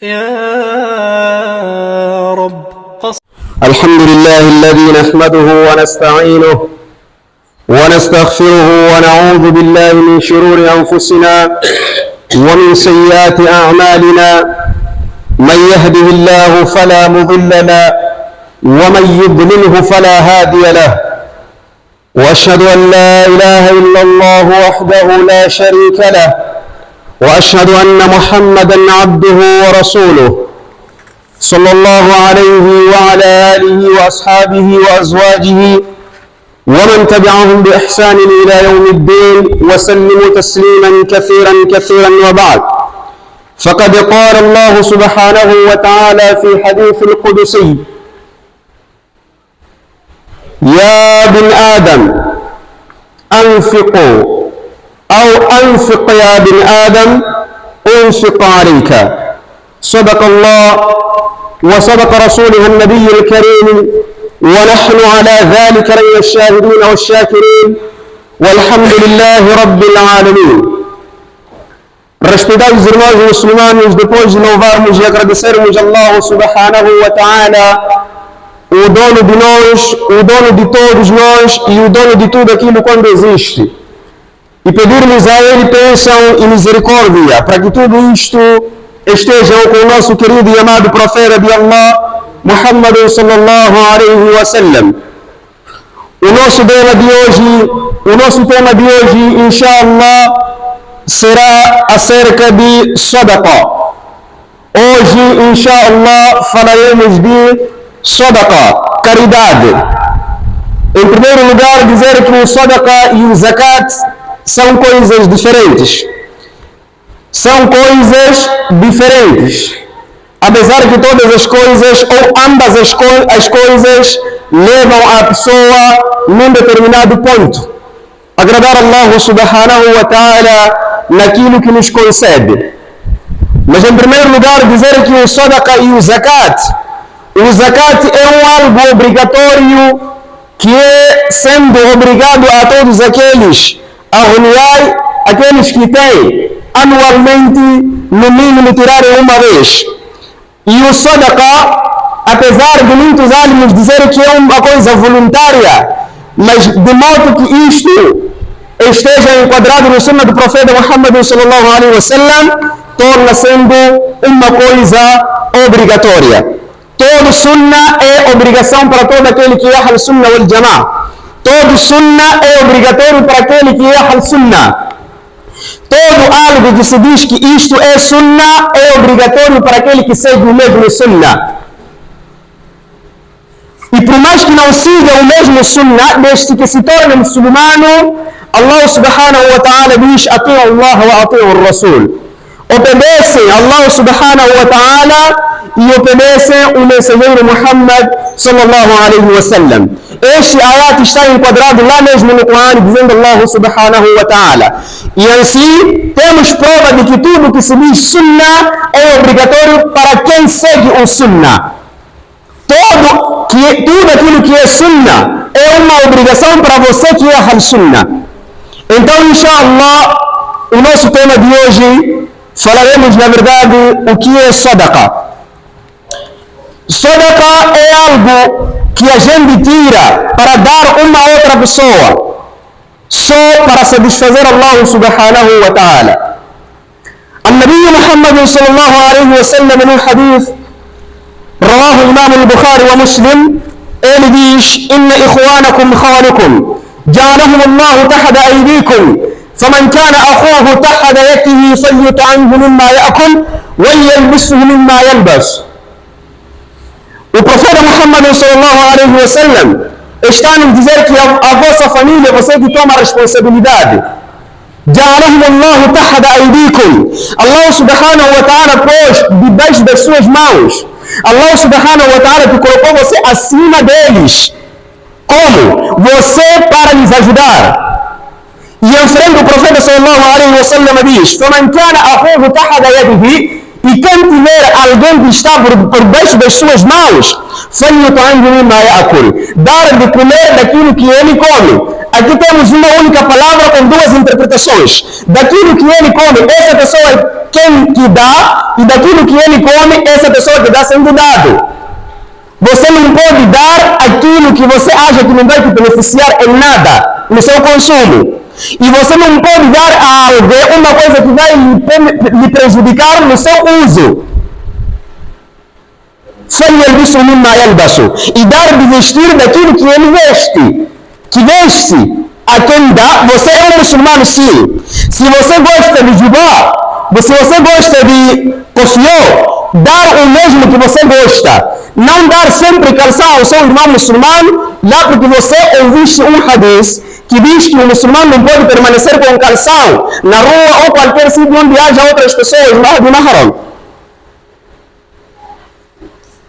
يا رب الحمد لله الذي نحمده ونستعينه ونستغفره ونعوذ بالله من شرور أنفسنا ومن سيئات أعمالنا. من يهده الله فلا مضل له ومن يضلله فلا هادي له، وأشهد أن لا إله إلا الله وحده لا شريك له، وأشهد أن محمدًا عبده ورسوله صلى الله عليه وعلى آله وأصحابه وأزواجه ومن تبعهم بإحسان إلى يوم الدين، وسلموا تسليما كثيرا كثيرا. وبعد، فقد قال الله سبحانه وتعالى في حديث القدسي: يا ابن آدم أنفقوا أو أنفق يا ابن آدم أنفق عليك. صدق الله وصدق رسوله النبي الكريم، ونحن على ذلك من الشاهدين والشاكرين، والحمد لله رب العالمين. Respeitados irmãos muçulmanos, depois de louvarmos e agradecermos a Allah subhanahu wa ta'ala, o dono de nós, o dono de todos nós e o dono de tudo aquilo quando existe, e pedirmos a Ele bênção e misericórdia para que tudo isto esteja com o nosso querido e amado profeta de Allah, Muhammad sallallahu alaihi wa sallam. O nosso tema de hoje, inshallah, será acerca de sadaqa. Hoje, inshallah, falaremos de sadaqa, caridade. Em primeiro lugar, dizer que o sadaqa e o zakat são coisas diferentes. São coisas diferentes. Apesar que todas as coisas, ou ambas as coisas, levam a pessoa num determinado ponto. Agradar Allah subhanahu wa ta'ala naquilo que nos concede. Mas em primeiro lugar, dizer que o sadaqa e o zakat é algo obrigatório, que é sendo obrigado a todos aqueles aqueles que têm anualmente, no mínimo, tirarem uma vez. E o sadaqa, apesar de muitos alimos dizer que é uma coisa voluntária, mas de modo que isto esteja enquadrado no sunnah do profeta Muhammad sallallahu alaihi wa sallam, torna sendo uma coisa obrigatória. Todo sunnah é obrigação para todo aquele que é Ahl Sunnah wal Jama'ah. Todo sunnah é obrigatório para aquele que é Ahl Sunnah. Todo algo que se diz que isto é sunnah é obrigatório para aquele que segue o mesmo sunnah. E por mais que não siga o mesmo sunnah, desde que se torne muçulmano, Allah subhanahu wa ta'ala diz: ati'u Allah wa ati'u ar-Rasul. Obedecem Allah subhanahu wa ta'ala e obedecem o mensageiro Muhammad sallallahu alaihi wa sallam. Este ayat está enquadrado lá mesmo no Corão, dizendo Allah subhanahu wa ta'ala. E assim, temos prova de que tudo que se diz sunnah é obrigatório para quem segue o sunnah. Tudo aquilo que é sunnah é uma obrigação para você que é Ahl Sunnah. Então, inshallah, o nosso tema de hoje, falaremos na verdade o que é sadaqa. Sadaqa é algo que a gente tira para dar uma outra pessoa, só para satisfazer Allah subhanahu wa ta'ala. النبي محمد صلى الله عليه وسلم من الحديث رواه الإمام البخاري ومسلم إلديش: إن إخوانكم خوانكم جعلهم الله تحت أيديكم، فمن كان أخوه تحت يده فليطعمه مما يأكل وليلبسه مما يلبس. O profeta Muhammad sallallahu alaihi wa sallam está a nos dizer que a vossa família, você que toma a responsabilidade. جعلهم الله تحت أيديكم. Allah subhanahu wa ta'ala pôs debaixo das suas mãos. Allah subhanahu wa ta'ala te colocou você acima deles. Como? Você para lhes ajudar. E em frente o profeta sallallahu alaihi wa sallam diz: فمن كان أخوه تحت يده. E quem tiver alguém que está por baixo das suas mãos, dar de comer daquilo que ele come. Aqui temos uma única palavra com duas interpretações. Daquilo que ele come, essa pessoa quem te dá e daquilo que ele come, essa pessoa te dá sendo dado. Você não pode dar aquilo que você acha que não vai te beneficiar em nada no seu consumo. E você não pode dar a alguém uma coisa que vai lhe prejudicar no seu uso. E dar de vestir daquilo que ele veste. Que veste a quem dá. Você é um muçulmano, sim. Se você gosta de jubá, se você gosta de cofió, dar o mesmo que você gosta. Não dar sempre calção ao seu irmão muçulmano, lá porque você ouviste um hadith que diz que o muçulmano não pode permanecer com calção na rua ou qualquer sítio onde haja outras pessoas lá de mahram.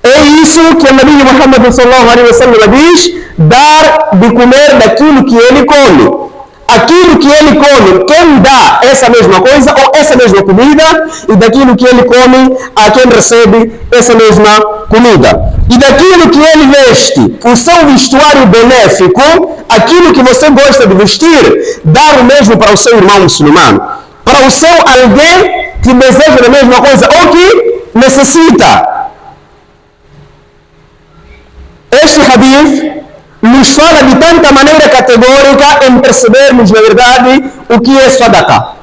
É isso que o Nabi Muhammad sallallahu alaihi wasallam diz, dar de comer daquilo que ele come. Aquilo que ele come, quem dá essa mesma coisa ou essa mesma comida, e daquilo que ele come, a quem recebe essa mesma comida. E daquilo que ele veste, o seu vestuário benéfico, aquilo que você gosta de vestir, dar o mesmo para o seu irmão muçulmano. Para o seu alguém que deseja a mesma coisa ou que necessita. Este hadith nos fala de tanta maneira categórica em percebermos, na verdade, o que é sadaqa.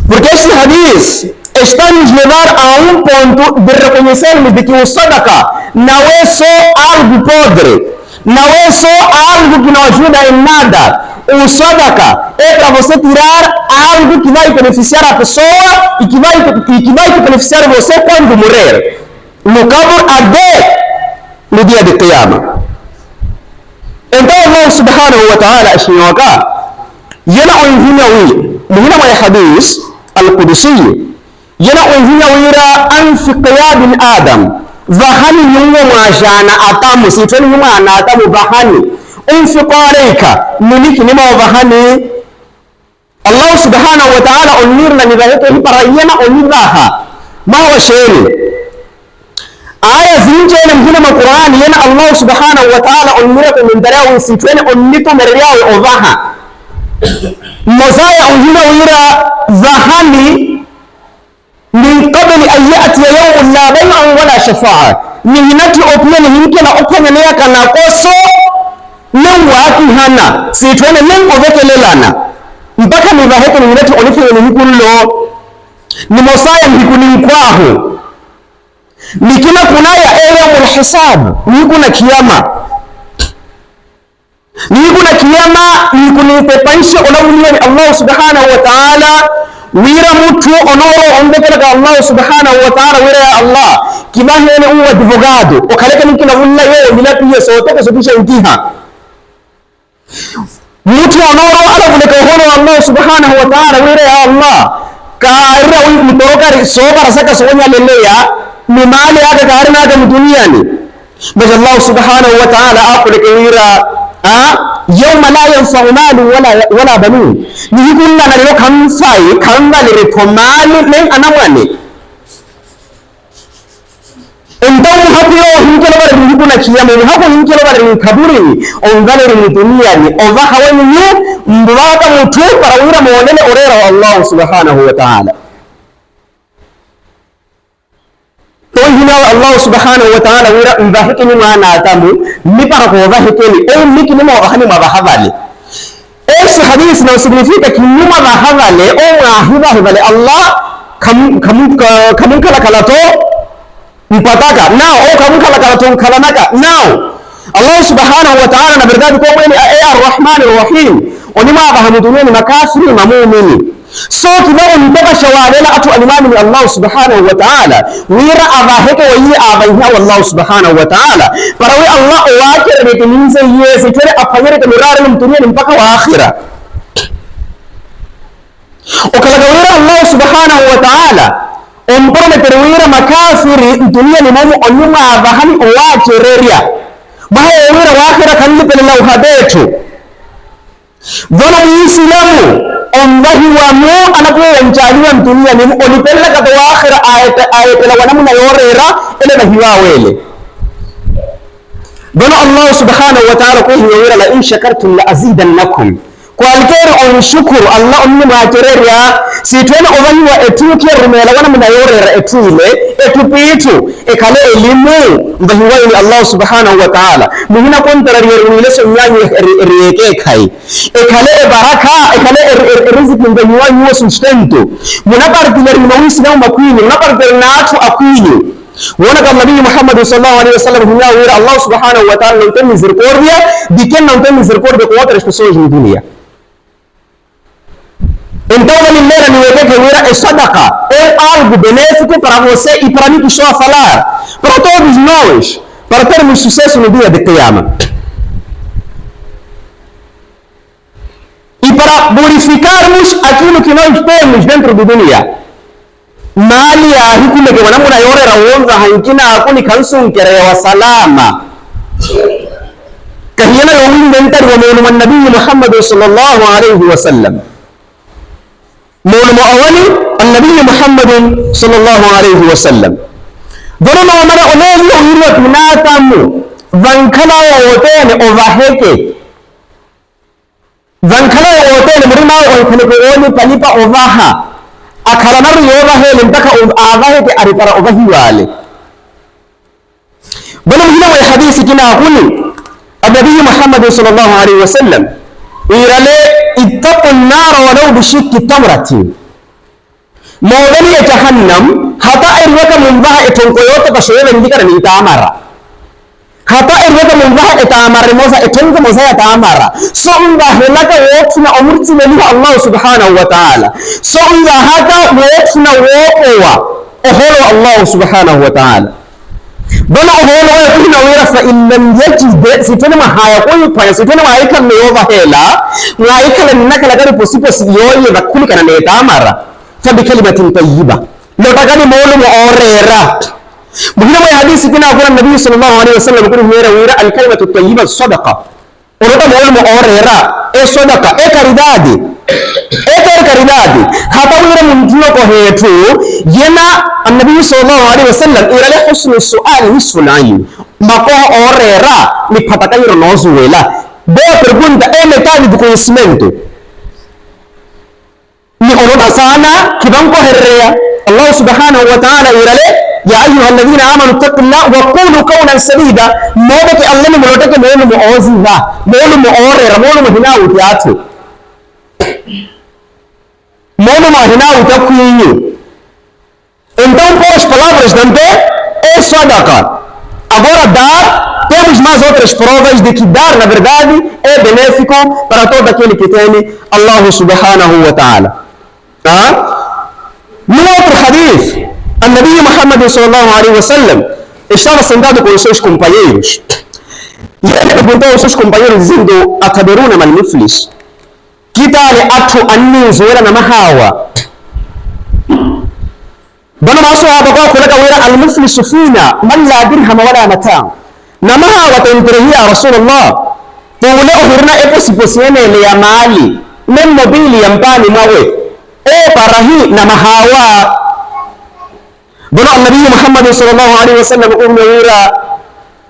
Porque este hadith está a nos levar a um ponto de reconhecermos de que o sadaqa não é só algo podre, não é só algo que não ajuda em nada. O sadaqa é para você tirar algo que vai beneficiar a pessoa e que vai te beneficiar você quando morrer. No cabo até no dia de Qiyamah. Então Allah subhanahu wa ta'ala ashinwaka yana unhinawi muhina wa hadith al-Qudsi yana unhinawira an fi qiyam Adam vahani yunwa majana atamu sitani yunwa na atamu vahani unfiqareka muniki nima vahani Allah subhanahu wa ta'ala unirna nibaheke hiparayana uniraha ma wa shayni aya zinjene mhina ma Qur'an yana Allah subhanahu wa ta'ala unmiraka min darawi sitani unnitu meriyawi ovaha mozaya unhina wira vahani min qabli an ya'tiya yawmun la bay'un wala shafa'a mihinati opiyani hinkela opiyani yaka na koso nan waki hana sitwene nan ovekelelana mpaka nivaheke mihinati onifeni hikullo ni mosaya mhikuni kwahu nikina kunaya yawmul hisab nikuna kiyama nikunipepaisha olawuliyani Allah subhanahu wa ta'ala wira mutu onoro ondekela Allah subhanahu wa ta'ala wira ya Allah kibahene uwa advogado okaleka nikina wulla yeye milapiye sotoka sotisha intiha mutu onoro ala buleka hono Allah subhanahu wa ta'ala wira ya Allah kaira wi mutokari sobara saka sonya leleya mimali yake karina yake duniani basi Allah subhanahu wa ta'ala akuleka wira yawma la yanfa'u malu wala banun ni kunna na lo kan sai kan ga le ko malu len anamani endau hakuyo hinkelo bare ni kunna kiyama ni hako hinkelo bare ni kaburi on galere ni duniani o va hawani ni mbaka mutu para wira monene orera Allah subhanahu wa ta'ala Allah subhanahu wa ta'ala wira mbahikini maana tamu nipara ko bahikini mikini mo bahani mabahavale ese hadith na significa que numa bahavale o ahibahavale Allah kamun kala to mpataka nao o kamun kala to kalanaka nao Allah subhanahu wa ta'ala na verdade ko wani ar-Rahman ar-Rahim onima bahamuduni makafiri na muumini so kibago mpaka shawadela atu alimani ni Allah subhanahu wa ta'ala wira abaheke wayi abaiha Allah subhanahu wa ta'ala parawi Allah wake retuminze yesi tere apagere kamurare mtumia mpaka wa akhira okalaga wira Allah subhanahu wa ta'ala ompone terwira makafiri mtumia ni mumu onyuma abahani wake reria baha wira wa akhira kanlipe lau hadetu vana muislamu ondahi wa mu anapo wanjaliwa mtunia ni olipella ka wa akhira ayatela wanamuna yorera ele na hiwa wele bana Allah subhanahu wa ta'ala ko hiwa la in shakartum la azidannakum kwalker on shukuru Allah onni ma kereria sitwena obanwa etuke rumela wana munayorera etule etupitu ekale elimu mbahiwa ni Allah subhanahu wa ta'ala muhina kontara yerwile sonyanyi rieke kai ekale baraka ekale riziki mbahiwa ni sustento munapartiler mawisi na makwini munapartiler natu akwini wana kama nabii Muhammad sallallahu alaihi wasallam huwa Allah subhanahu wa ta'ala ntemi misericordia dikenna ntemi misericordia kwa outras pessoas na dunia. Então ele lera no que é sadaqa, é algo benéfico para você e para mim que estou a falar, para todos nós, para termos sucesso no dia de Qiyamah. E para purificarmos aquilo que nós temos dentro do dunia. Mali ya hikuma ke wana muna yore rawonza hankina akuni kansun kere wa salama. Kahiyana yomin dentari wa mawlu man nabi Muhammad sallallahu alaihi wasallam. مولم أولي النبي محمد صلى الله عليه وسلم ظلم ومن أولي يهيرت مناتم ذنكلا ووتين أوضاهيك ذنكلا ووتين مرما وانكلك أولي پليپا أوضاها أكرمر يوضاهي لنتك أوضاهيك أريكرا أوضاهي والي ظلم هنا والحديث كنا أقول النبي محمد صلى الله عليه وسلم إيرالي اتقوا النار ولو بشك تمرة مولاني جهنم حتى إروك من ذا اتنقيوت بشوية من ذكر من تامرة حتى إروك من ذا اتامر موسى اتنق موسى اتامر سؤال هلك وقفنا أمرت من الله سبحانه وتعالى سؤال هذا وقفنا وقوة أهل الله سبحانه وتعالى بنا أهل ويقولنا ويرا فإن لم يجد ستنا ما هيقول فيا ستنا ما هيكل نيوبا هلا ما هيكل إنك لقى بوسيبس يوي بكل كنا نتامر فبكلمة طيبة لو تكاني مولم أوريرا بقول ما حديث كنا أقول النبي صلى الله عليه وسلم يقول ويرا الكلمة الطيبة الصدقة ولو مولم أوريرا إيه صدقة إيه كريدادي karidadi hata wira mumtuno ko hetu yena annabi sallallahu alaihi wasallam ila husnu su'al nisful ayn mako orera ni patakayro nozuela boa pergunta é metade do conhecimento ni oroda sana kibanko herrea Allah subhanahu wa ta'ala ila ya ayuha alladhina amanu taqullaha wa qulu qawlan sadida mawdati Allah ni muloteke mulu muoziva mulu orera mulu hinawu tiatu mano marginal está cuinho. Então, com as palavras também é sadaqa. Agora, dar, temos mais outras provas de que dar, na verdade, é benéfico para todo aquele que teme Allah subhanahu wa ta'ala. No outro hadith, o Nabi Muhammad sallallahu alaihi wasallam estava sentado com os seus companheiros e ele perguntou aos seus companheiros dizendo: "Atadiruna mal muflis?" Kitale atu anni zuwera na mahawa bana masu haba kwa kulaka wira al-muflisu fina man la dirham wala mata na mahawa tantrihi ya Rasulullah tuule ohirna eposiposiene le ya mali men mobili ya mpani mawe parahi na mahawa bana nabi Muhammad sallallahu alaihi wasallam wira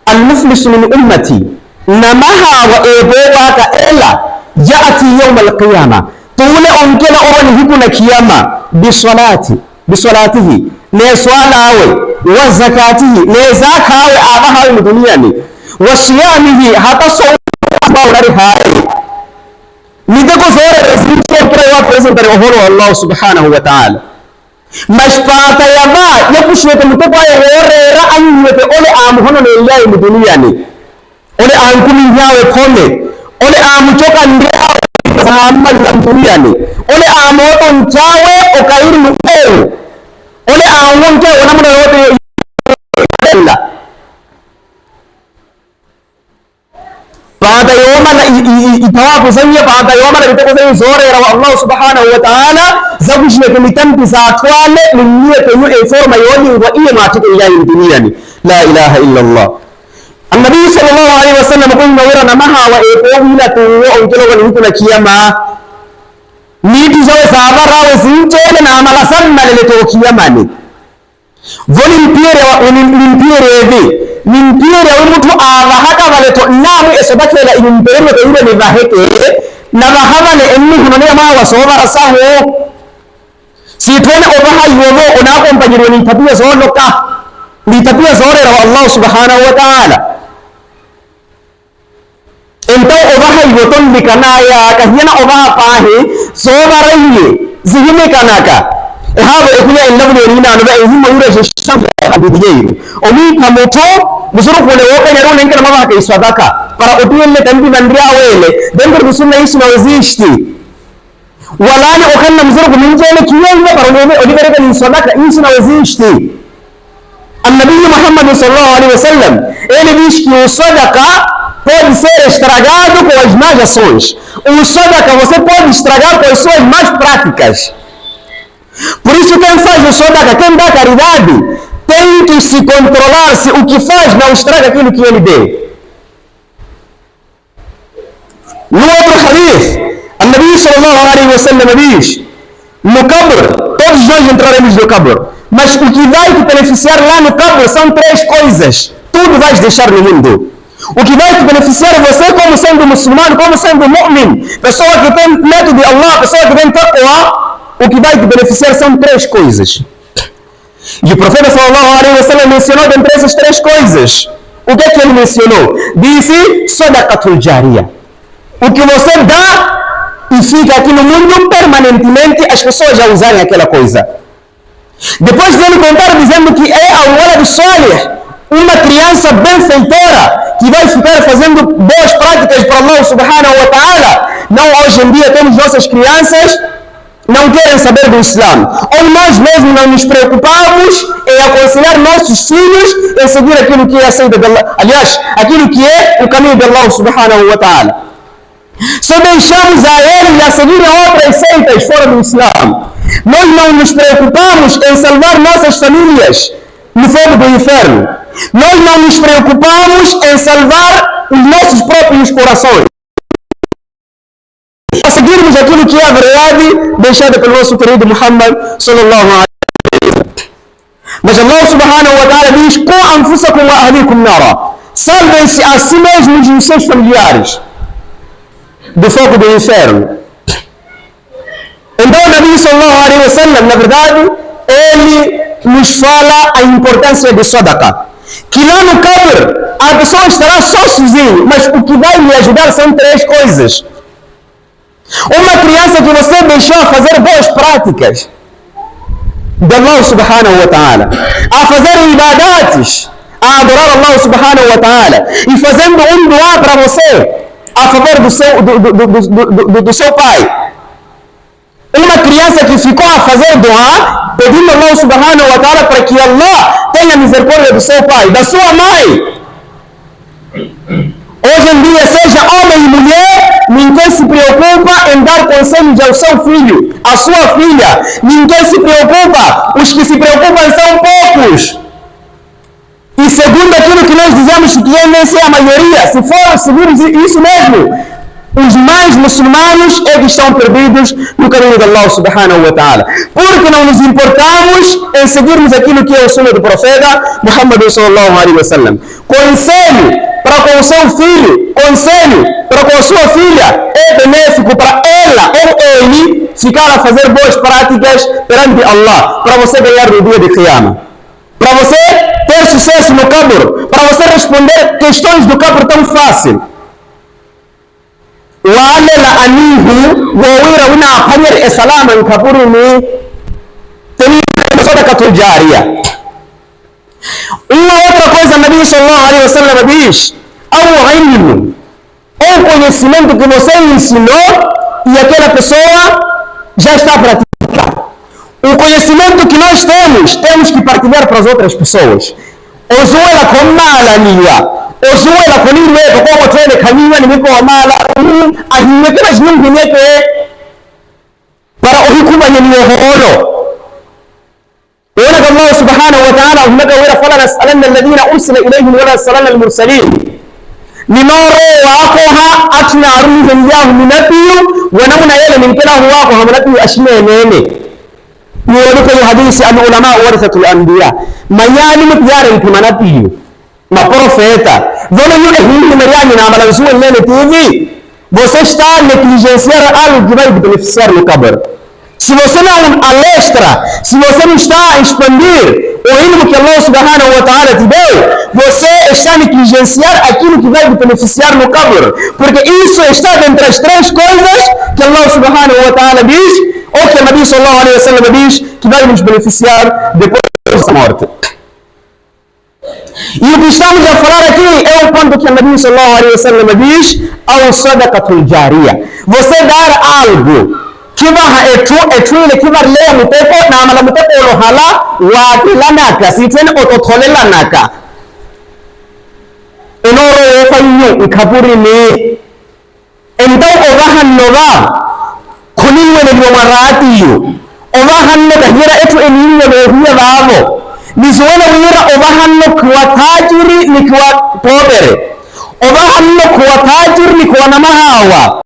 al-muflisu min ummati na mahawa boba ka ela يأتي يوم القيامة تقول أنكنا أرني هكذا كياما بصلاته نسواله وزكاته نزكاه أباها الدنيا وصيامه حتى صوم بورها ندكو زور رزقه كريوا بريزنتر الله سبحانه وتعالى مشفاة يبا يكشف متبع ورا أن يتقول أمهنا لله الدنيا أولي أنكم ياو كله ole amuchoka ndio Muhammad duniani ole amoto nchawe okairi mkeo ole amonke wanamna yote ila baada yoma na itawapo sanya baada yoma na bitako sanya zore ya Allah subhanahu wa ta'ala zabushne kemitampi za twale mniye kwenye informa yoni wa iye matike ila duniani la ilaha illa Allah. النبي صلى الله عليه وسلم يقول نورا نمها وإيقومنا تنوى أنكلوا ونهكنا كياما نيتي زوي سابرا وزنجينا نعمل سنة للتو كياماني volunteer ومتو آغاها كالتو نامو إسبك إلى إنبرمو كيولا نباهيك na bahabale enni hunone ma wasoba rasaho sitwene obaha yobo unakompanyirwa ni tabia zoloka ni tabia zorera wa Allah subhanahu wa ta'ala. Então obaha yoton bikanaya kahiana obaha pahe sobaraye zihime kanaka ehabo ekuya indabule rina no ba ehimo yure shamba abidiyeiro omi kamoto musuru kule woka nyaro nenke na mama kaiswadaka para otuelle tambi mandria wele dentro do sunna isso não existe walani okanna musuru kuminjele kiyenga para nome olibere kan sadaka isso não existe. Annabi Muhammad sallallahu alaihi wasallam ele diz que o sadaqa pode ser estragado com as más ações. O sadaqa você pode estragar com as suas más práticas. Por isso quem faz o sadaqa, quem dá caridade, tem que se controlar se o que faz não estraga aquilo que ele deu. No outro hadith, Annabi sallallahu alaihi wasallam diz, no qabr, todos nós entraremos no qabr, mas o que vai te beneficiar lá no qabr são três coisas. Tudo vais deixar no mundo. O que vai te beneficiar você como sendo muçulmano, como sendo mu'min, pessoa que tem medo de Allah, pessoa que tem taqwa, o que vai te beneficiar são três coisas. E o profeta sallallahu alaihi wasallam mencionou dentre essas três coisas. O que é que ele mencionou? Disse sadaqatul jariyah. O que você dá e fica aqui no mundo permanentemente as pessoas já usarem aquela coisa. Depois dele contar dizendo que é al-walad salih, uma criança benfeitora que vai ficar fazendo boas práticas para Allah subhanahu wa ta'ala. Não, hoje em dia temos nossas crianças não querem saber do Islã, ou nós mesmos não nos preocupamos em aconselhar nossos filhos em seguir aquilo que é a saída de Allah, aliás, aquilo que é o caminho de Allah subhanahu wa ta'ala. Só deixamos a eles a seguirem outras seitas fora do Islã. Nós não nos preocupamos em salvar nossas famílias no fogo do inferno. Nós não nos preocupamos em salvar os nossos próprios corações. A seguirmos aquilo que é a verdade deixada pelo nosso querido Muhammad sallallahu alaihi wasallam. Mas Allah subhanahu wa ta'ala diz: "Qu anfusakum wa ahlikum nara." Salvem-se a si mesmos e os seus familiares do fogo do inferno. Então o Nabi sallallahu alaihi wasallam, na verdade, ele nos fala a importância de sadaqa. Que lá no qabr a pessoa estará só sozinho, mas o que vai lhe ajudar são três coisas. Uma criança que você deixou a fazer boas práticas de Allah subhanahu wa ta'ala, a fazer ibadates, a adorar Allah subhanahu wa ta'ala, e fazendo um dua para você a favor do seu pai. Uma criança que ficou a fazer dua pedindo a Allah subhanahu wa ta'ala para que Allah tenha misericórdia do seu pai, da sua mãe. Hoje em dia, seja homem e mulher, ninguém se preocupa em dar conselhos ao seu filho, à sua filha. Ninguém se preocupa. Os que se preocupam são poucos. E segundo aquilo que nós dizemos que é nem ser a maioria, se for seguir isso mesmo, os mais muçulmanos é que estão perdidos no caminho de Allah subhanahu wa ta'ala. Porque não nos importamos em seguirmos aquilo que é o sunnah do profeta Muhammad sallallahu alaihi wasallam. Conselho para com o seu filho, conselho para com a sua filha é benéfico para ela ou ele ficar a fazer boas práticas perante Allah, para você ganhar no dia de Qiyamah, para você ter sucesso no qabr, para você responder questões do qabr tão fácil. Wale la anihu wawira una apanyar esalaman kaburuni teni sadaqatul jariyah. Uma outra coisa, Nabi sallallahu alaihi wasallam diz: ao ilmo, ou conhecimento que você ensinou e aquela pessoa já está praticando. O conhecimento que nós temos que partilhar para as outras pessoas. Ozuela com malaniya, ozuela com ilme, como twele kamiwa ni miko mala, ahimekana jinungu nyeke para uhikuma ni horo. ولك الله سبحانه وتعالى هناك ولا فلا نسألن الذين أرسل إليهم ولا نسألن المرسلين لنورو واقوها أتنا أرمهم ياه منتيو ونمنا يلا من كلا واقوها منتيو أشمي نيني يقولك الحديث أن علماء ورثة الأنبياء ما يعلم يارن كمنتيو ما بروفيتا ظلوا يهين مريان نعمل رسول الله تيفي você está a negligenciar algo que vai te beneficiar no cabr. Se você não alestra, se você não está a expandir o ilmo que Allah subhanahu wa ta'ala te deu, você está a negligenciar aquilo que vai te beneficiar no cabr. Porque isso está dentre as três coisas que Allah subhanahu wa ta'ala diz, ou que o Nabi sallallahu alaihi wa sallam diz, que vai nos beneficiar depois da morte. E o que estamos a falar aqui é o ponto que o Nabi sallallahu alaihi wa sallam diz, ao sadaqatul jariya. Você dar algo kiba etwile kiba lea muteko na amala muteko olohala watilanaka sitwene ototholelanaka enoro yefanyu ikapuri ni então ovahannoga kuninwene biomaratiyo ovahanno kahira etu eninwe behuya bavo nisuwene wira ovahanno kuwa tajiri ni kuwa pobere ovahanno kuwa tajiri ni kuwa namahawa